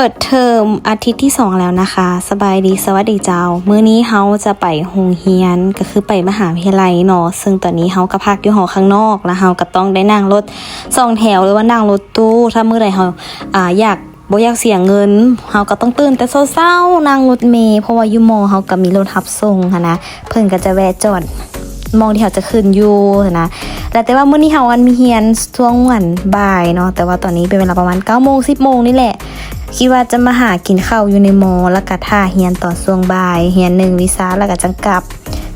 เปิดเทอมอาทิตย์ที่2แล้วนะคะสบายดีสวัสดีเจ้ามื้อนี้เฮาจะไปโรงเรียนก็คือไปมหาวิทยาลัยเนาะซึ่งตอนนี้เฮาก็พักอยู่หอข้างนอกแล้วเฮาก็ต้องได้นั่งรถ2แถวหรือว่านั่งรถตู้ถ้ามื้อใดเฮาอยากบ่อยากเสียเงินเฮาก็ต้องตื่นแต่เช้าๆนั่งรถเมล์เพราะว่าอยู่มอเฮาก็มีรถรับส่งหันนะเพิ่นก็จะแวะจอดมองที่เขาจะขึ้นอยู่นะแต่ว่ามื้อนี้เฮามีเรียนช่วงวันบ่ายเนาะแต่ว่าตอนนี้เป็นเวลาประมาณ 9:00 น 10:00 นนี่แหละคิดว่าจะมาหากินข้าวอยู่ในมอแล้วก็ท่าเรียนตอนช่วงบ่ายเรียน1วิชาแล้วก็จังกลับ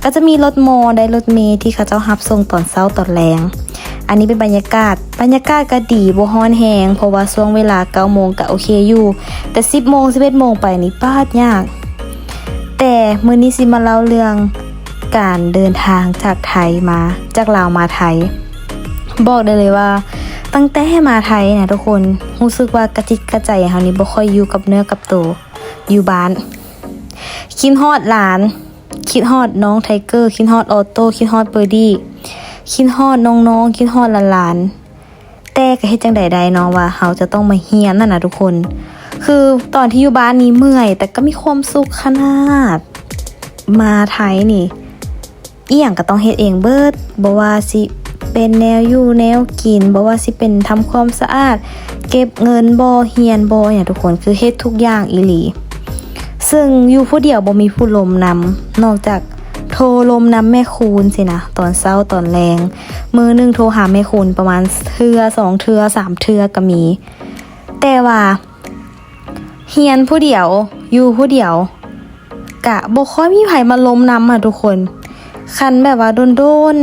ก็จะมีรถมอได้รถเมล์ที่เขาเจ้ารับส่งตอนเช้าตอนแลงอันนี้เป็นบรรยากาศก็ดีบ่ร้อนแฮงเพราะว่าช่วงเวลา 9:00 นก็โอเคอยู่แต่ 10:00 น 11:00 นไปนี่ปาดยากแต่มื้อนี้สิมาเล่าเรื่องการเดินทางจากลาวมาไทยบอกได้เลยว่าตั้งแต่มาไทยเนี่ยทุกคนรู้สึกว่ากระจิตกระใจเฮานี่บ่ค่อยอยู่กับเนื้อกับตัวอยู่บ้านคิดฮอดหลานคิดฮอดน้องไทเกอร์คิดฮอดออโต้คิดฮอดเบอร์ดี้คิดฮอดน้องๆคิดฮอดหลานๆแต่ก็เฮ็ดจังใดๆเนาะว่าเฮาจะต้องมาเรียนนั่นน่ะทุกคนคือตอนที่อยู่บ้านนี่เมื่อยแต่ก็มีความสุขขนาดมาไทยนี่อีหยังก็ต้องเฮ็ดเองเบิดบ่ว่าสิเป็นแนวอยู่แนวกินบ่ว่าสิเป็นทำความสะอาดเก็บเงินบ่เฮียนบ่เนี่ยทุกคนคือเฮ็ดทุกอย่างอีหลีซึ่งอยู่ผู้เดียวบ่มีผู้ลมนำนอกจากโทรลมนำแม่คูณสินะตอนเช้าตอนแลงมื้อนึงโทรหาแม่คูณประมาณเทื่อ2เทื่อ3เทื่อก็มีแต่ว่าเฮียนผู้เดียวอยู่ผู้เดียวก็บ่ค่อยมีไผมาลมนำทุกคนคันแบบว่าโดน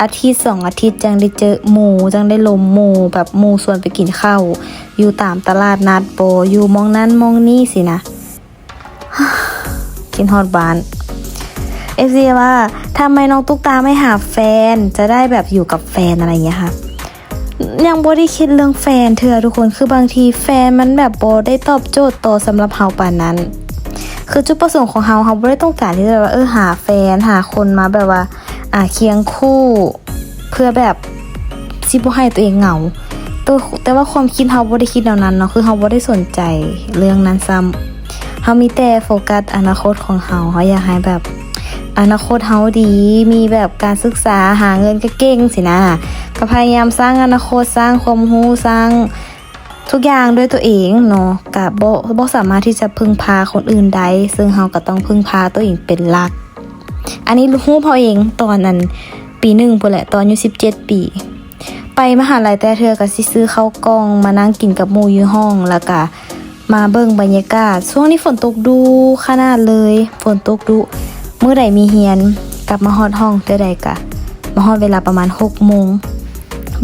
อาทิตย์2อาทิตย์จังได้เจอหมู่จังได้ลมหมู่แบบหมู่ชวนไปกินข้าวอยู่ตามตลาดนัดโปอยู่มองนั้นมองนี่สินะ กินฮอดบ้านFC ว่าทำไมน้องตุ๊กตาไม่หาแฟนจะได้แบบอยู่กับแฟนอะไรอย่างเงี้ยค่ะยังบ่ได้คิดเรื่องแฟนเธอทุกคนคือบางทีแฟนมันแบบบ่ได้ตอบโจทย์โตสำหรับเฮาปานนั้นคือจุดประสงค์ของเฮาบ่ได้ต้องการที่จะว่าหาแฟนหาคนมาแบบว่าเคียงคู่เพื่อแบบสิบ่ให้ตัวเองเหงาแต่ว่าความคิดเฮาบ่ได้คิดแนวนั้นเนาะคือเฮาบ่ได้สนใจเรื่องนั้นซ้ำเฮามีแต่โฟกัสอนาคตของเฮาอยากให้แบบอนาคตเฮาดีมีแบบการศึกษาหาเงินเก่งๆสินะก็พยายามสร้างอนาคตสร้างความรู้สร้างทุกอย่างด้วยตัวเองเนาะก็บ่สามารถที่จะพึ่งพาคนอื่นได้ซึ่งเฮาก็ต้องพึ่งพาตัวเองเป็นหลักอันนี้รู้พอเองตอนนั้นปี1พุ่นแหละตอนอายุ17ปีไปมหาลัยแต่เธอก็สิซื้อข้าวกล้องมานั่งกินกับหมู่อยู่ห้องแล้วก็มาเบิ่งบรรยากาศช่วงนี้ฝนตกดูขนาดเลยฝนตกดุมื้อใดมีเรียนกลับมาฮอดห้องแต่ใดก็มาฮอดเวลาประมาณ 6:00 น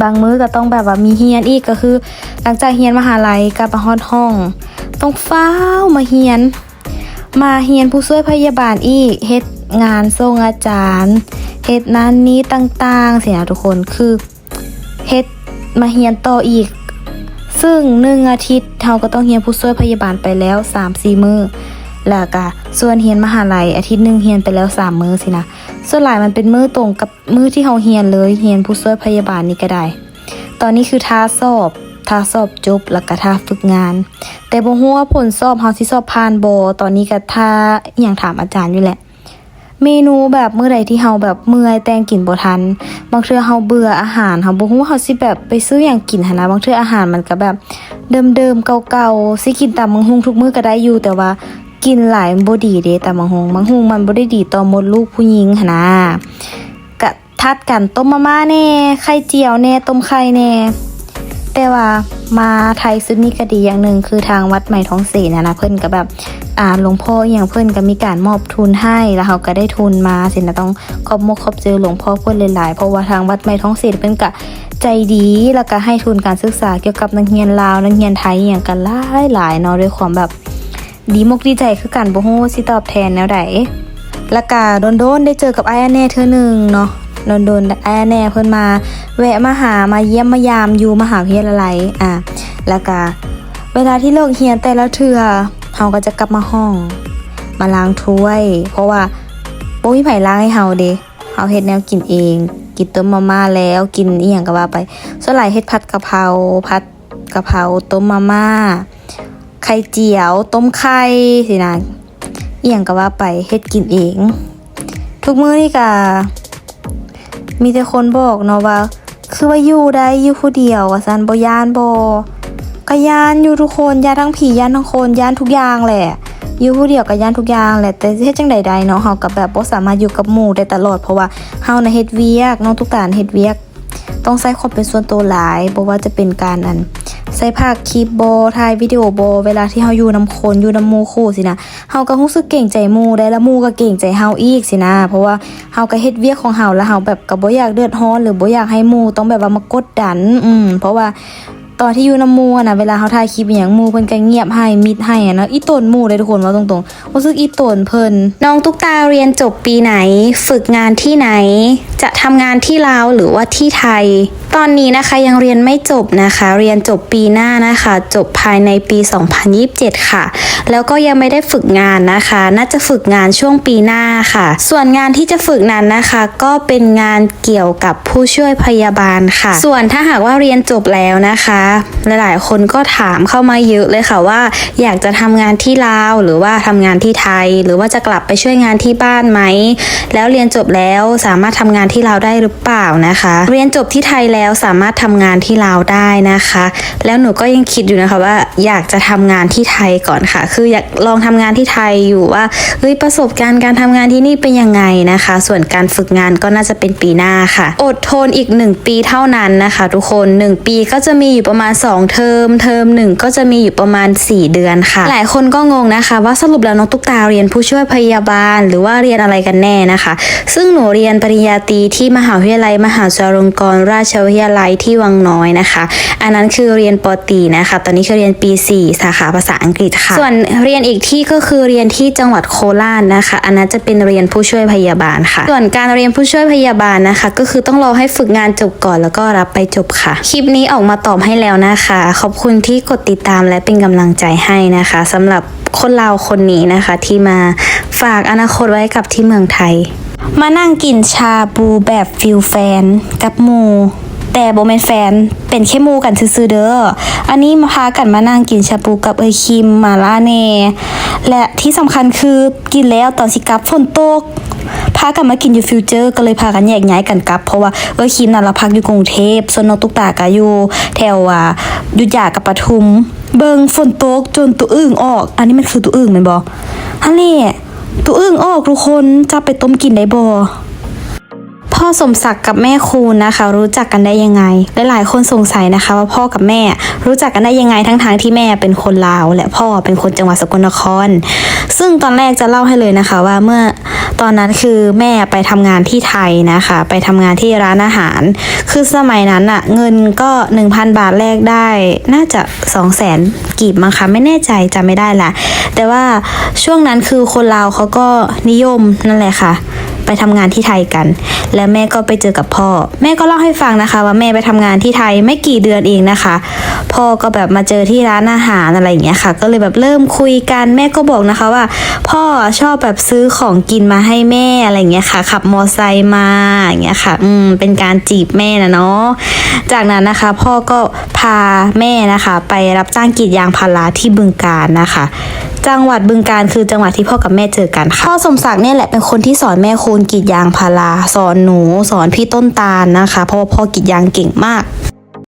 บางมื้อก็ต้องแบบว่ามีเรียนอีกก็คือหลังจากเรียนมหาลัยกลับมาฮอดห้องต้องฟ้าวมาเรียนผู้ช่วยพยาบาลอีกเฮ็ดงานส่งอาจารย์เฮ็ดนั้นนี้ต่างๆสินะทุกคนคือเฮ็ดมาเรียนต่ออีกซึ่ง1อาทิตย์เฮาก็ต้องเรียนผู้ช่วยพยาบาลไปแล้ว 3-4 มื้อแล้วก็ส่วนเรียนมหาลัยอาทิตย์นึงเรียนไปแล้ว3มื้อสินะส่วนหลายมันเป็นมื้อตรงกับมื้อที่เฮาเรียนเลยเรียนผู้ช่วยพยาบาลนี่ก็ได้ตอนนี้คือท้าสอบจบแล้วก็ท้าฝึกงานแต่บ่ฮู้ว่าผลสอบเฮาสิสอบผ่านบ่ตอนนี้ก็ท้าอิหยังถามอาจารย์อยู่แหละเมนูแบบมื้อใดที่เฮาแบบเมื่อยแต่งกินบ่ทันบางเทื่อเฮาเบื่ออาหารเฮาบ่ฮู้ว่าเฮาสิแบบไปซื้อหยังกินหั่นนะบางเทื่ออาหารมันก็แบบเดิมๆเก่าๆสิกินตามบักหุ่งทุกมื้อก็ได้อยู่แต่ว่ากินหลายมันบ่ดีเด้ตามบักหุ่งมันบ่ได้ดีต่อมดลูกผู้หญิงหั่นนะก็ทัดกันต้มมาม่าแน่ไข่เจียวแน่ต้มไข่แน่แต่ว่ามาไทยสุดนี้ก็ดีอย่างหนึ่งคือทางวัดใหม่ท้องเสนนะเพิ่นก็แบบหลวงพ่ออย่างเพิ่นก็มีการมอบทุนให้แล้วเขาก็ได้ทุนมาสินะต้องขอบเจอหลวงพ่อเพิ่นหลายๆเพราะว่าทางวัดใหม่ท้องเสนเพิ่นก็ใจดีแล้วก็ให้ทุนการศึกษาเกี่ยวกับนักเรียนลาวนักเรียนไทยอย่างกันหลายๆเนาะด้วยความแบบดีมกดีใจคือกันบ่ฮู้สิตอบแทนแนวใดแล้วก็โดนๆได้เจอกับอ้ายแน่เทื่อนึงเนาะโดนอ้ายแน่เพิ่นมาแวะมาหามาเยี่ยมมายามอยู่มหาวิทยาลัยแล้วก็เวลาที่เลิกเรียนแต่ละเทื่อเฮาก็จะกลับมาห้องมาล้างถ้วยเพราะว่าบ่มีไผล้างให้เฮาเด้เฮาเฮ็ดแนวกินเองกินต้มมาม่าแล้วกินอีหยังก็ว่าไปส่วนหลายเฮ็ดผัดกะเพราต้มมาม่า ไข่เจียวต้มไข่สินะเอียงก็ว่าไปเฮ็ดกินเองทุกมื้อนี่ก็มีแต่คนบอกเนาะว่าคือว่าอยู่ได้อยู่ผู้เดียวว่าซั่นบ่ย่านบ่ก็ย่านอยู่ทุกคนย่านทั้งผีย่านทั้งคนย่านทุกอย่างแหละอยู่ผู้เดียวก็ย่านทุกอย่างแหละแต่เฮ็ดจังใดๆเนาะเฮาก็แบบบ่สามารถอยู่กับหมู่ได้ตลอดเพราะว่าเฮาน่ะเฮ็ดเวียกน้องทุกตาเฮ็ดเวียกต้องใช้ความเป็นส่วนตัวหลายบ่ว่าจะเป็นการใส่ภาคคลิปบ่ถ่ายวิดีโอบ่เวลาที่เฮาอยู่นำคนอยู่นำหมู่คู่สินะเฮาก็รู้สึกเกรงใจหมู่ได้แล้วหมู่ก็เกรงใจเฮาอีกสินะเพราะว่าเฮาก็เฮ็ดเวียกของเฮาแล้วเฮาแบบก็บ่อยากเดือดร้อนหรือบ่อยากให้หมู่ต้องแบบว่ามากดดันเพราะว่าตอนที่อยู่นำหมู่นะเวลาเฮาถ่ายคลิปอหยังหมู่เพิ่นก็เงียบให้มิดให้นะอีตนหมู่เลยทุกคนว่าตรงๆรู้สึกอีตนเพิ่นน้องตุ๊กตาเรียนจบปีไหนฝึกงานที่ไหนจะทำงานที่ลาวหรือว่าที่ไทยตอนนี้นะคะยังเรียนไม่จบนะคะเรียนจบปีหน้านะคะจบภายในปี 2027 ค่ะแล้วก็ยังไม่ได้ฝึกงานนะคะน่าจะฝึกงานช่วงปีหน้าค่ะส่วนงานที่จะฝึกนั้นนะคะก็เป็นงานเกี่ยวกับผู้ช่วยพยาบาลค่ะส่วนถ้าหากว่าเรียนจบแล้วนะคะหลายๆคนก็ถามเข้ามาเยอะเลยค่ะว่าอยากจะทำงานที่ลาวหรือว่าทำงานที่ไทยหรือว่าจะกลับไปช่วยงานที่บ้านไหมแล้วเรียนจบแล้วสามารถทำงานที่ลาวได้หรือเปล่านะคะเรียนจบที่ไทยแล้วสามารถทำงานที่ลาวได้นะคะแล้วหนูก็ยังคิดอยู่นะคะว่าอยากจะทำงานที่ไทยก่อนค่ะคืออยากลองทำงานที่ไทยอยู่ว่าประสบการณ์การทำงานที่นี่เป็นยังไงนะคะส่วนการฝึกงานก็น่าจะเป็นปีหน้าค่ะอดทนอีก1ปีเท่านั้นนะคะทุกคน1ปีก็จะมีอยู่ประมาณ2เทอม1ก็จะมีอยู่ประมาณ4เดือนค่ะหลายคนก็งงนะคะว่าสรุปแล้วน้องตุ๊กตาเรียนผู้ช่วยพยาบาลหรือว่าเรียนอะไรกันแน่นะคะซึ่งหนูเรียนปริญญาตรีที่มหาวิทยาลัยมหาจุฬาลงกรณราชวิทยาลัยที่วังน้อยนะคะอันนั้นคือเรียนป.ตรีนะคะตอนนี้คือเรียนปี4สาขาภาษาอังกฤษค่ะส่วนเรียนอีกที่ก็คือเรียนที่จังหวัดโคราชนะคะอันนั้นจะเป็นเรียนผู้ช่วยพยาบาลค่ะส่วนการเรียนผู้ช่วยพยาบาลนะคะก็คือต้องรอให้ฝึกงานจบก่อนแล้วก็รับไปจบค่ะคลิปนี้ออกมาตอบให้แล้วนะคะขอบคุณที่กดติดตามและเป็นกำลังใจให้นะคะสำหรับคนลาวคนนี้นะคะที่มาฝากอนาคตไว้กับที่เมืองไทยมานั่งกินชาบูแบบฟิลแฟนกับหมูแต่โบแมนแฟนเป็นแค่หมูกันซื่อๆเด้ออันนี้มาพากันมานั่งกินชาบูกับคิมมาล่าเนและที่สำคัญคือกินแล้วตอนสิกลับฝนตกพากันมากินอยู่ฟิวเจอร์ก็เลยพากันแยกย้ายกันกลับเพราะว่าคิมน่ะเราพักอยู่กรุงเทพส่วนน้องตุ๊กตาก็อยู่แถวยุธยากับปทุมเบิ่งฝนตกจนตัวอึ่งออกอันนี้มันคือตัวอึ่งแม่นบ่อันนี้ตัวอึ่งออกทุกคนจะไปต้มกินได้บ่พ่อสมศักดิ์กับแม่คูณนะคะรู้จักกันได้ยังไงหลายๆคนสงสัยนะคะว่าพ่อกับแม่รู้จักกันได้ยังไงทั้งที่แม่เป็นคนลาวและพ่อเป็นคนจังหวัดสกลนครซึ่งตอนแรกจะเล่าให้เลยนะคะว่าเมื่อตอนนั้นคือแม่ไปทำงานที่ไทยนะคะไปทำงานที่ร้านอาหารคือสมัยนั้นอะเงินก็ 1,000 บาทแลกได้น่าจะ 200,000 กีบมั้งคะไม่แน่ใจจำไม่ได้ละแต่ว่าช่วงนั้นคือคนลาวเขาก็นิยมนั่นแหละค่ะไปทำงานที่ไทยกันแล้วแม่ก็ไปเจอกับพ่อแม่ก็เล่าให้ฟังนะคะว่าแม่ไปทำงานที่ไทยไม่กี่เดือนเองนะคะพ่อก็แบบมาเจอที่ร้านอาหารอะไรอย่างเงี้ยค่ะก็เลยแบบเริ่มคุยกันแม่ก็บอกนะคะว่าพ่อชอบแบบซื้อของกินมาให้แม่อะไรอย่างเงี้ยค่ะขับมอไซค์มาอย่างเงี้ยค่ะเป็นการจีบแม่นะเนาะจากนั้นนะคะพ่อก็พาแม่นะคะไปรับจ้างกรีดยางพาราที่บึงกาฬนะคะจังหวัดบึงกาฬคือจังหวัดที่พ่อกับแม่เจอกันค่ะพ่อสมศักดิ์เนี่ยแหละเป็นคนที่สอนแม่คูณกรีดยางพาราสอนหนูสอนพี่ต้นตาลนะคะเพราะว่าพ่อกรีดยางเก่งมาก